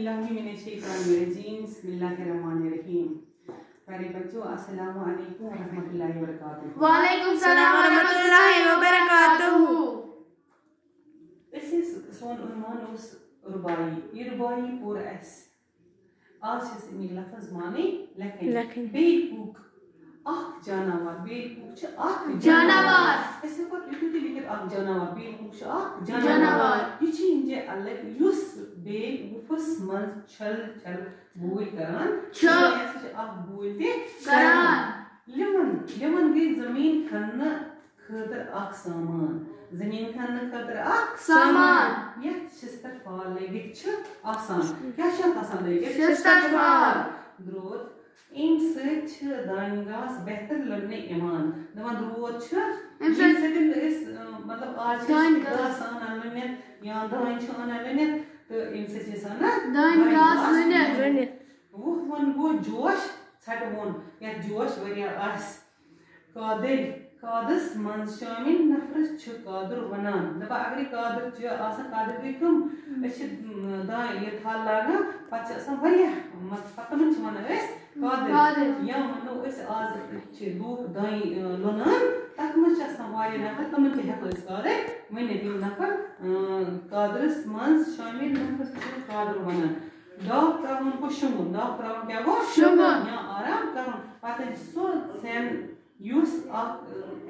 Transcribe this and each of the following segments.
बिस्मिल्लाहिर्रहमानिर्रहीम। प्यारे बच्चों, अस्सलाम वालेकुम रहमतुल्लाहि व बरकातुहू। वालेकुम सलाम व रहमतुल्लाहि व बरकातुहू। सोन उन्वान उस रुबाई ये रुबाई पूर एस आज इस लफ्ज माने लेकिन बेवकूफ आख जानवर बेवकूफ छ आख जानवर ऐसे को लिखित आख जानवर बेवकूफ छ आख जानवर ये इंजे अलग युस बेवकूफस मन छल बोल करान ऐसे आख बोल ते करान लिमन गई जमीन खन्न खतर आख सामान जमीन खन्न खतर आख सामान ये शिस्तर फाल लगित छ आसान क्या छ आसान लगित शिस्तर फाल द्रोत इन से छ दानगास बेहतर लड़ने ईमान दवा द्रोत छ इन से इस मतलब आज दानगास आनने या दान छ आनने तो इन से ना दानगास लड़ने वो जोश छट वोन या जोश वरिया आस कादस मन शामिल नफरत छ कादर वनान दबा अगर कादर छ आसा कादर गई कम अछ दान ये थाल लागा पछ आसा वरिया पतमन छ वन एस कादर या मनो एस आज छ लोक दान लोनान तक मन छ आसा वरिया नफर तमन के हक एस कादर मैंने दिन नफर कादरस मन शामिल नफरत छ कादर वनान डाक प्रावन को शुंगुन डाक प्रावन क्या वो शुंगुन या आराम करुन पता सो सेन युस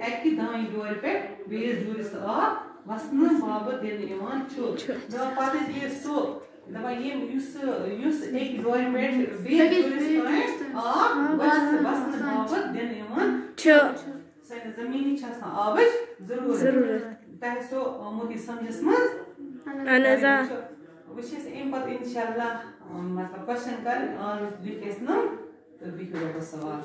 एक दान डोर पे बेस डोरिस वसन बाबत दिन इमान छु दा पता ये सो दबा ये युस एक डोर पे बेस डोरिस वसन बाबत दिन इमान छु सन जमीनी छसा आबज जरूरत तहसो मोदी समझस मज अनजा विशेष एम पर इंशाल्लाह मतलब क्वेश्चन कर और लिखेस ना तो भी होगा सवाल।